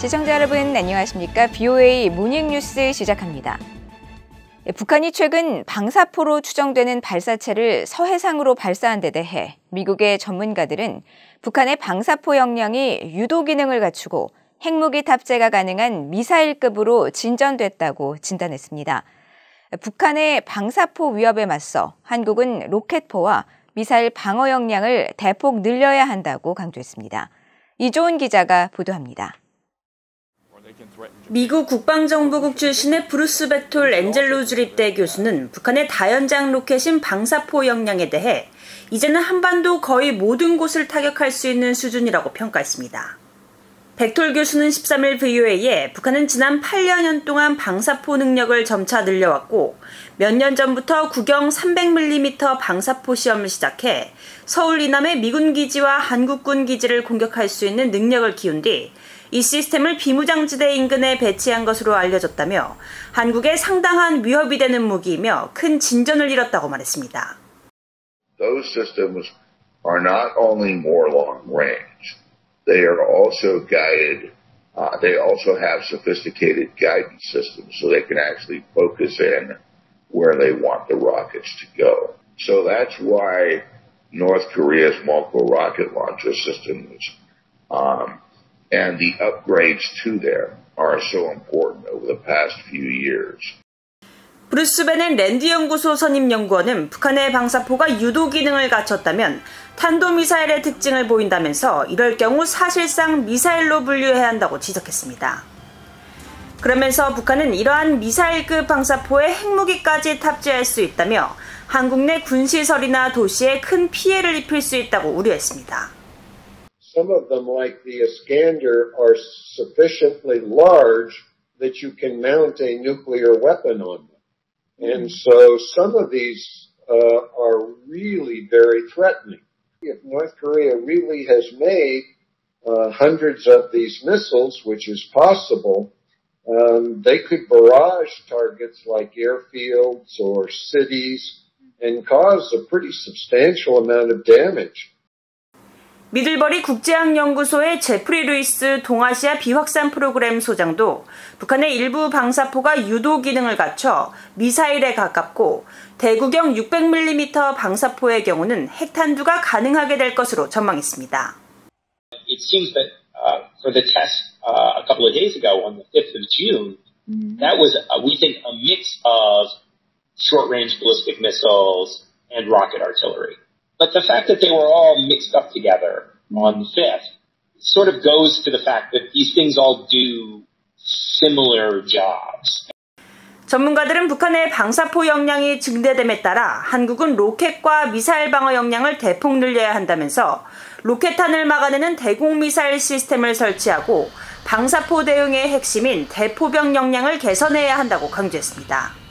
시청자 여러분 안녕하십니까? BOA 모닝뉴스 시작합니다. 북한이 최근 방사포로 추정되는 발사체를 서해상으로 발사한 데 대해 미국의 전문가들은 북한의 방사포 역량이 유도 기능을 갖추고 핵무기 탑재가 가능한 미사일급으로 진전됐다고 진단했습니다. 북한의 방사포 위협에 맞서 한국은 로켓포와 미사일 방어 역량을 대폭 늘려야 한다고 강조했습니다. 이조은 기자가 보도합니다. 미국 국방정보국 출신의 브루스 베톨 엔젤로 주립대 교수는 북한의 다연장 로켓인 방사포 역량에 대해 이제는 한반도 거의 모든 곳을 타격할 수 있는 수준이라고 평가했습니다. 베톨 교수는 13일 VOA에 북한은 지난 8여년 동안 방사포 능력을 점차 늘려왔고 몇 년 전부터 구경 300mm 방사포 시험을 시작해 서울 이남의 미군 기지와 한국군 기지를 공격할 수 있는 능력을 키운 뒤 이 시스템을 비무장지대 인근에 배치한 것으로 알려졌다며 한국에 상당한 위협이 되는 무기이며 큰 진전을 이뤘다고 말했습니다. Those systems are not only more long range, they are also guided, they also have sophisticated guidance systems so they can actually focus in where they want the rockets to go. So that's why North Korea's multiple rocket launcher systems and the upgrades to them are so important over the past few years. 브루스 베넨 랜드 연구소 선임 연구원은 북한의 방사포가 유도 기능을 갖췄다면 탄도미사일의 특징을 보인다면서 이럴 경우 사실상 미사일로 분류해야 한다고 지적했습니다. 그러면서 북한은 이러한 미사일급 방사포에 핵무기까지 탑재할 수 있다며 한국 내 군시설이나 도시에 큰 피해를 입힐 수 있다고 우려했습니다. Some of them, like the Iskander, are sufficiently large that you can mount a nuclear weapon on them. And so some of these are really very threatening. If North Korea really has made hundreds of these missiles, which is possible, they could barrage targets like airfields or cities and cause a pretty substantial amount of damage. 미들버리 국제학연구소의 제프리 루이스 동아시아 비확산 프로그램 소장도 북한의 일부 방사포가 유도 기능을 갖춰 미사일에 가깝고 대구경 600mm 방사포의 경우는 핵탄두가 가능하게 될 것으로 전망했습니다. It seems that for the test a couple of days ago on the 5th of June, that was, we think, a mix of short-range ballistic missiles and rocket artillery. But the fact that they were all mixed up together on the 5th sort of goes to the fact that these things all do similar jobs. 전문가들은 북한의 방사포 역량이 증대됨에 따라 한국은 로켓과 미사일 방어 역량을 대폭 늘려야 한다면서 로켓탄을 막아내는 대공미사일 시스템을 설치하고 방사포 대응의 핵심인 대포병 역량을 개선해야 한다고 강조했습니다.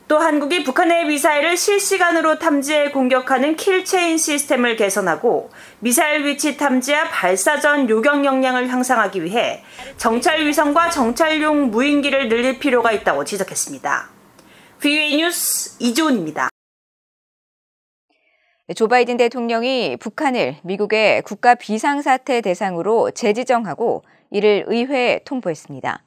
또 한국이 북한의 미사일을 실시간으로 탐지해 공격하는 킬체인 시스템을 개선하고 미사일 위치 탐지와 발사 전 요격 역량을 향상하기 위해 정찰 위성과 정찰용 무인기를 늘릴 필요가 있다고 지적했습니다. VOA 뉴스 이조은입니다. 조 바이든 대통령이 북한을 미국의 국가 비상사태 대상으로 재지정하고 이를 의회에 통보했습니다.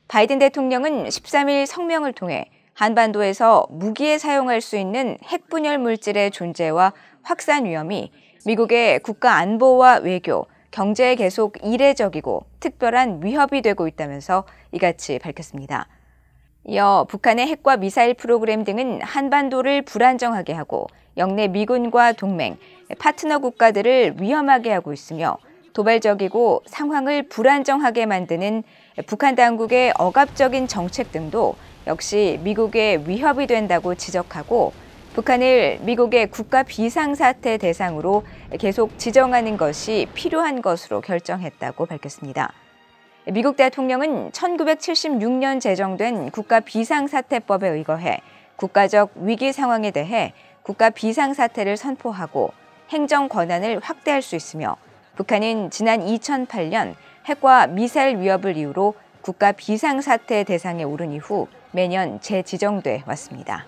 바이든 대통령은 13일 성명을 통해 한반도에서 무기에 사용할 수 있는 핵분열 물질의 존재와 확산 위험이 미국의 국가 안보와 외교, 경제에 계속 이례적이고 특별한 위협이 되고 있다면서 이같이 밝혔습니다. 이어 북한의 핵과 미사일 프로그램 등은 한반도를 불안정하게 하고 영내 미군과 동맹, 파트너 국가들을 위험하게 하고 있으며 도발적이고 상황을 불안정하게 만드는 북한 당국의 억압적인 정책 등도 역시 미국의 위협이 된다고 지적하고 북한을 미국의 국가 비상사태 대상으로 계속 지정하는 것이 필요한 것으로 결정했다고 밝혔습니다. 미국 대통령은 1976년 제정된 국가 비상사태법에 의거해 국가적 위기 상황에 대해 국가 비상사태를 선포하고 행정 권한을 확대할 수 있으며 북한은 지난 2008년 핵과 미사일 위협을 이유로 국가 비상사태 대상에 오른 이후 매년 재지정돼 왔습니다.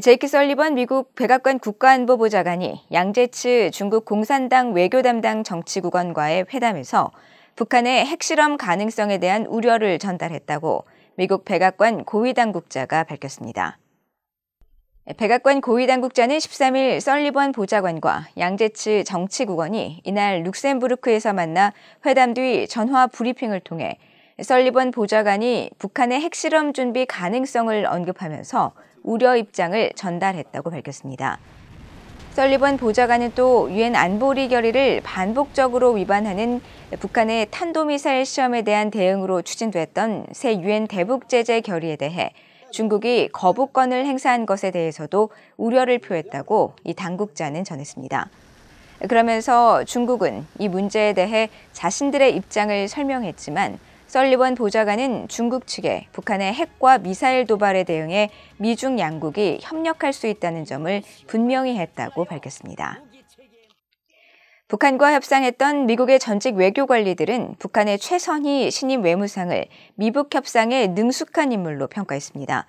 제이크 설리번 미국 백악관 국가안보보좌관이 양제츠 중국 공산당 외교 담당 정치국원과의 회담에서 북한의 핵실험 가능성에 대한 우려를 전달했다고 미국 백악관 고위당국자가 밝혔습니다. 백악관 고위당국자는 13일 설리번 보좌관과 양제츠 정치국원이 이날 룩셈부르크에서 만나 회담 뒤 전화 브리핑을 통해 설리번 보좌관이 북한의 핵실험 준비 가능성을 언급하면서 우려 입장을 전달했다고 밝혔습니다. 설리번 보좌관은 또 유엔 안보리 결의를 반복적으로 위반하는 북한의 탄도미사일 시험에 대한 대응으로 추진됐던 새 유엔 대북 제재 결의에 대해 중국이 거부권을 행사한 것에 대해서도 우려를 표했다고 이 당국자는 전했습니다. 그러면서 중국은 이 문제에 대해 자신들의 입장을 설명했지만 설리번 보좌관은 중국 측에 북한의 핵과 미사일 도발에 대응해 미중 양국이 협력할 수 있다는 점을 분명히 했다고 밝혔습니다. 북한과 협상했던 미국의 전직 외교 관리들은 북한의 최선희 신임 외무상을 미북 협상에 능숙한 인물로 평가했습니다.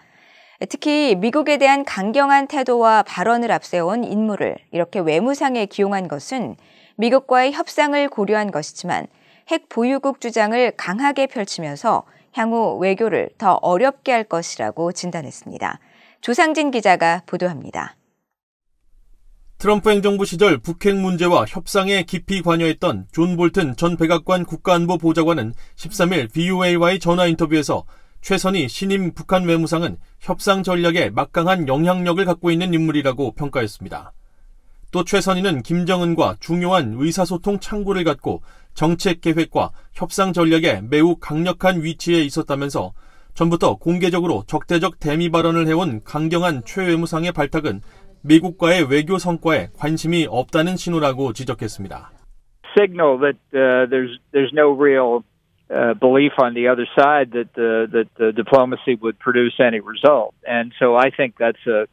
특히 미국에 대한 강경한 태도와 발언을 앞세운 인물을 이렇게 외무상에 기용한 것은 미국과의 협상을 고려한 것이지만 핵 보유국 주장을 강하게 펼치면서 향후 외교를 더 어렵게 할 것이라고 진단했습니다. 조상진 기자가 보도합니다. 트럼프 행정부 시절 북핵 문제와 협상에 깊이 관여했던 존 볼튼 전 백악관 국가안보 보좌관은 13일 VOA와의 전화 인터뷰에서 최선희 신임 북한 외무상은 협상 전략에 막강한 영향력을 갖고 있는 인물이라고 평가했습니다. 또 최선희는 김정은과 중요한 의사소통 창구를 갖고 정책 계획과 협상 전략에 매우 강력한 위치에 있었다면서 전부터 공개적으로 적대적 대미 발언을 해온 강경한 최 외무상의 발탁은 미국과의 외교 성과에 관심이 없다는 신호라고 지적했습니다. Signal that there's no real belief on the other side that the diplomacy would produce any result, and so I think that's a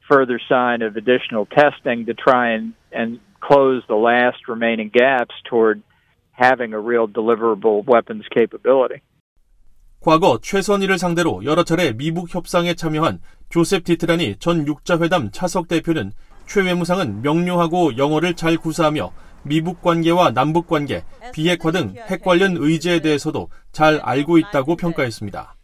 further sign of additional testing to try and close the last remaining gaps toward having a real deliverable weapons capability. 과거 최선희를 상대로 여러 차례 미북 협상에 참여한 조셉 디트라니 전 육자회담 차석 대표는 최 외무상은 명료하고 영어를 잘 구사하며 미북 관계와 남북 관계, 비핵화 등 핵 관련 의제에 대해서도 잘 알고 있다고 평가했습니다.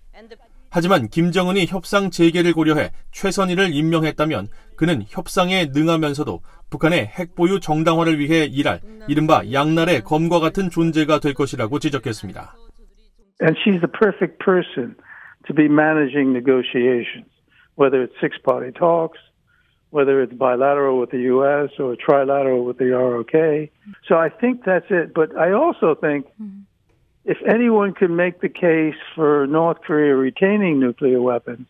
하지만 김정은이 협상 재개를 고려해 최선희를 임명했다면 그는 협상에 능하면서도 북한의 핵 보유 정당화를 위해 일할 이른바 양날의 검과 같은 존재가 될 것이라고 지적했습니다. And she's the perfect person to be managing negotiations, whether it's six-party talks, whether it's bilateral with the U.S. or trilateral with the ROK. So I think that's it. But I also think if anyone can make the case for North Korea retaining nuclear weapons,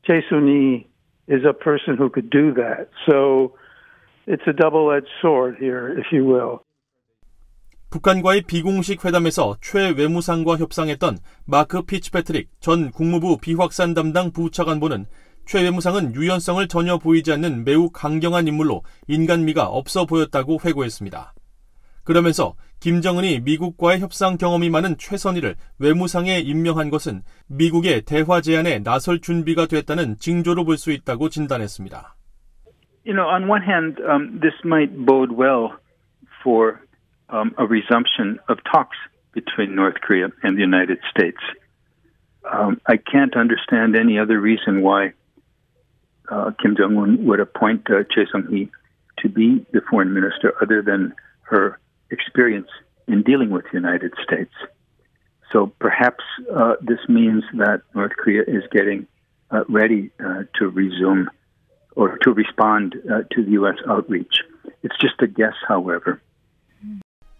Choi Soon-hee is a person who could do that. So it's a double-edged sword here, if you will. 북한과의 비공식 회담에서 최 외무상과 협상했던 마크 피츠패트릭 전 국무부 비확산 담당 부차관보는 최 외무상은 유연성을 전혀 보이지 않는 매우 강경한 인물로 인간미가 없어 보였다고 회고했습니다. 그러면서 김정은이 미국과의 협상 경험이 많은 최선희를 외무상에 임명한 것은 미국의 대화 제안에 나설 준비가 됐다는 징조로 볼 수 있다고 진단했습니다. On one hand, this might bode well for a resumption of talks between North Korea and the United States. I can't understand any other reason why Kim Jong-un would appoint Choi Soon-hee to be the foreign minister other than her experience in dealing with the United States. So perhaps this means that North Korea is getting ready to resume or to respond to the U.S. outreach. It's just a guess, however.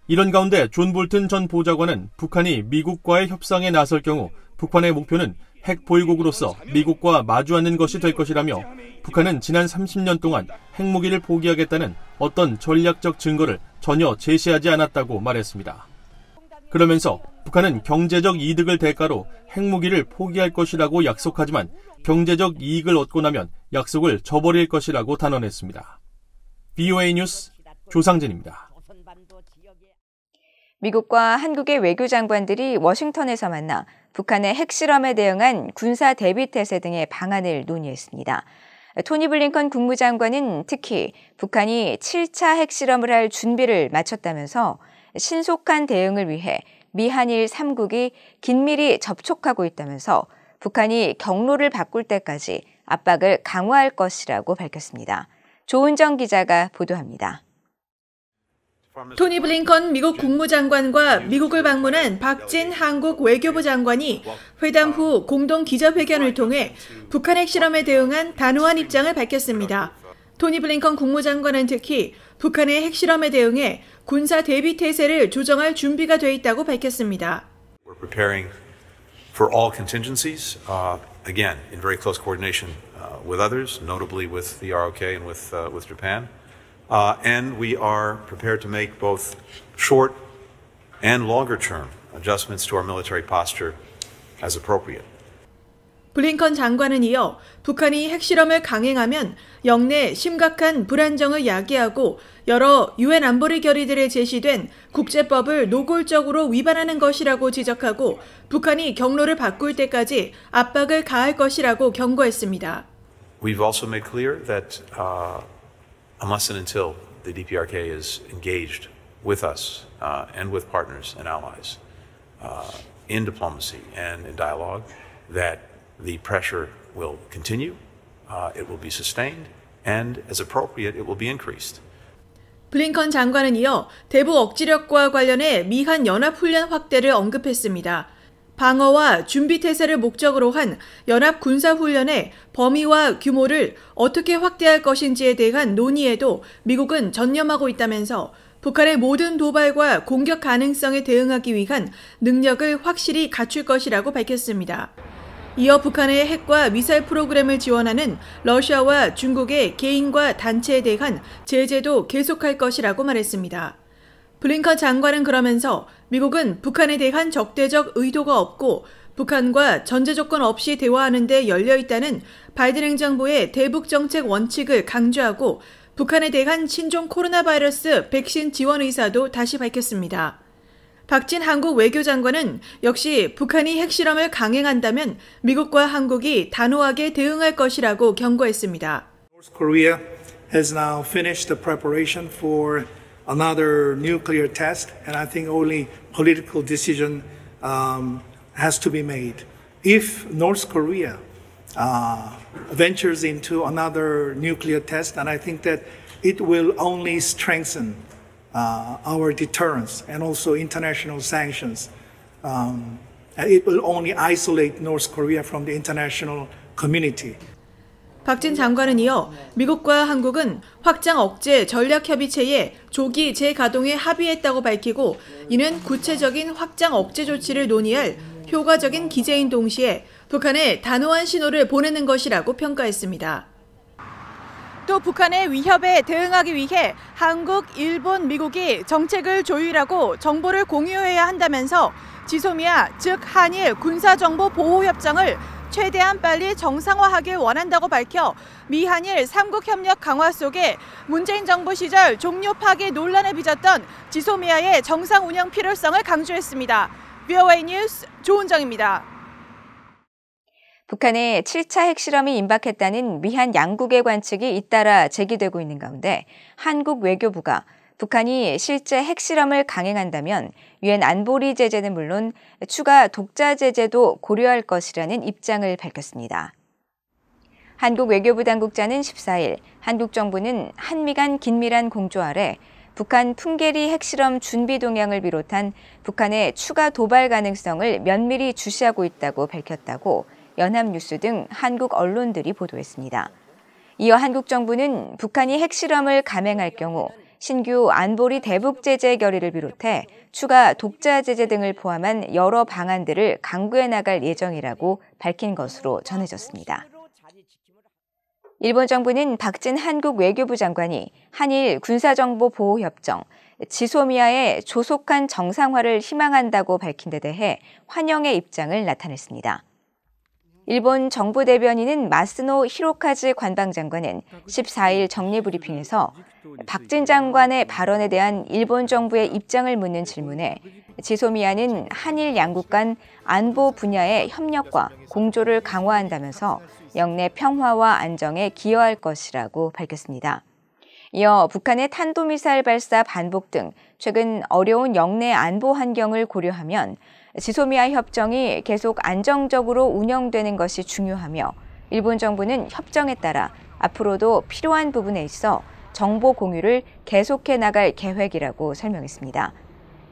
이런 가운데 존 볼튼 전 보좌관은 북한이 미국과의 협상에 나설 경우 북한의 목표는 핵 보유국으로서 미국과 마주 앉는 것이 될 것이라며 북한은 지난 30년 동안 핵무기를 포기하겠다는 어떤 전략적 증거를 전혀 제시하지 않았다고 말했습니다. 그러면서 북한은 경제적 이득을 대가로 핵무기를 포기할 것이라고 약속하지만 경제적 이익을 얻고 나면 약속을 저버릴 것이라고 단언했습니다. VOA 뉴스 조상진입니다. 미국과 한국의 외교장관들이 워싱턴에서 만나 북한의 핵실험에 대응한 군사 대비태세 등의 방안을 논의했습니다. 토니 블링컨 국무장관은 특히 북한이 7차 핵실험을 할 준비를 마쳤다면서 신속한 대응을 위해 미한일 3국이 긴밀히 접촉하고 있다면서 북한이 경로를 바꿀 때까지 압박을 강화할 것이라고 밝혔습니다. 조은정 기자가 보도합니다. 토니 블링컨 미국 국무장관과 미국을 방문한 박진 한국 외교부 장관이 회담 후 공동 기자회견을 통해 북한 핵실험에 대응한 단호한 입장을 밝혔습니다. 토니 블링컨 국무장관은 특히 북한의 핵실험에 대응해 군사 대비 태세를 조정할 준비가 돼 있다고 밝혔습니다. We're preparing for all contingencies, again, in very close coordination with others, notably with the ROK and with Japan. And we are prepared to make both short and longer term adjustments to our military posture as appropriate. 블링컨 장관은 이어 북한이 핵실험을 강행하면 영내 심각한 불안정을 야기하고 여러 유엔 안보리 결의들에 제시된 국제법을 노골적으로 위반하는 것이라고 지적하고 북한이 경로를 바꿀 때까지 압박을 가할 것이라고 경고했습니다. We've also made clear that unless and until the DPRK is engaged with us and with partners and allies in diplomacy and in dialogue, that the pressure will continue, it will be sustained, and as appropriate, it will be increased. 블링컨 장관은 이어 대북 억지력과 관련해 미한 연합훈련 확대를 언급했습니다. 방어와 준비 태세를 목적으로 한 연합 군사훈련의 범위와 규모를 어떻게 확대할 것인지에 대한 논의에도 미국은 전념하고 있다면서 북한의 모든 도발과 공격 가능성에 대응하기 위한 능력을 확실히 갖출 것이라고 밝혔습니다. 이어 북한의 핵과 미사일 프로그램을 지원하는 러시아와 중국의 개인과 단체에 대한 제재도 계속할 것이라고 말했습니다. 블링컨 장관은 그러면서 미국은 북한에 대한 적대적 의도가 없고 북한과 전제 조건 없이 대화하는 데 열려 있다는 바이든 행정부의 대북 정책 원칙을 강조하고 북한에 대한 신종 코로나 바이러스 백신 지원 의사도 다시 밝혔습니다. 박진 한국 외교장관은 역시 북한이 핵실험을 강행한다면 미국과 한국이 단호하게 대응할 것이라고 경고했습니다. North Korea has now finished the preparation for another nuclear test, and I think only political decision has to be made. If North Korea ventures into another nuclear test, and I think that it will only strengthen our deterrence and also international sanctions. And it will only isolate North Korea from the international community. 박진 장관은 이어 미국과 한국은 확장 억제 전략협의체의 조기 재가동에 합의했다고 밝히고 이는 구체적인 확장 억제 조치를 논의할 효과적인 기제인 동시에 북한에 단호한 신호를 보내는 것이라고 평가했습니다. 또 북한의 위협에 대응하기 위해 한국, 일본, 미국이 정책을 조율하고 정보를 공유해야 한다면서 지소미아, 즉 한일 군사정보 보호협정을 최대한 빨리 정상화하길 원한다고 밝혀 미한일 3국 협력 강화 속에 문재인 정부 시절 종료 파기 논란을 빚었던 지소미아의 정상 운영 필요성을 강조했습니다. VOA 뉴스 조은정입니다. 북한의 7차 핵실험이 임박했다는 미한 양국의 관측이 잇따라 제기되고 있는 가운데 한국 외교부가 북한이 실제 핵실험을 강행한다면 유엔 안보리 제재는 물론 추가 독자 제재도 고려할 것이라는 입장을 밝혔습니다. 한국 외교부 당국자는 14일 한국 정부는 한미 간 긴밀한 공조 아래 북한 풍계리 핵실험 준비 동향을 비롯한 북한의 추가 도발 가능성을 면밀히 주시하고 있다고 밝혔다고 연합뉴스 등 한국 언론들이 보도했습니다. 이어 한국 정부는 북한이 핵실험을 감행할 경우 신규 안보리 대북 제재 결의를 비롯해 추가 독자 제재 등을 포함한 여러 방안들을 강구해 나갈 예정이라고 밝힌 것으로 전해졌습니다. 일본 정부는 박진 한국 외교부 장관이 한일 군사정보보호협정, 지소미아의 조속한 정상화를 희망한다고 밝힌 데 대해 환영의 입장을 나타냈습니다. 일본 정부 대변인은 마스노 히로카즈 관방장관은 14일 정례브리핑에서 박진 장관의 발언에 대한 일본 정부의 입장을 묻는 질문에 지소미아는 한일 양국 간 안보 분야의 협력과 공조를 강화한다면서 영내 평화와 안정에 기여할 것이라고 밝혔습니다. 이어 북한의 탄도미사일 발사 반복 등 최근 어려운 영내 안보 환경을 고려하면 지소미아 협정이 계속 안정적으로 운영되는 것이 중요하며 일본 정부는 협정에 따라 앞으로도 필요한 부분에 있어 정보 공유를 계속해 나갈 계획이라고 설명했습니다.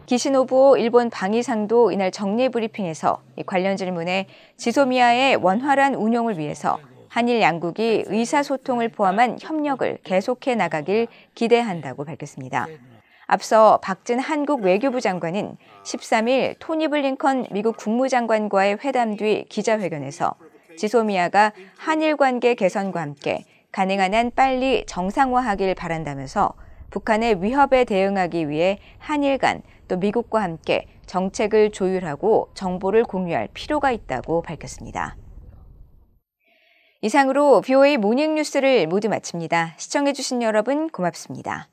기시노부오 일본 방위상도 이날 정례 브리핑에서 관련 질문에 지소미아의 원활한 운용을 위해서 한일 양국이 의사소통을 포함한 협력을 계속해 나가길 기대한다고 밝혔습니다. 앞서 박진 한국 외교부 장관은 13일 토니 블링컨 미국 국무장관과의 회담 뒤 기자회견에서 지소미아가 한일 관계 개선과 함께 가능한 한 빨리 정상화하길 바란다면서 북한의 위협에 대응하기 위해 한일 간 또 미국과 함께 정책을 조율하고 정보를 공유할 필요가 있다고 밝혔습니다. 이상으로 VOA 모닝뉴스를 모두 마칩니다. 시청해주신 여러분 고맙습니다.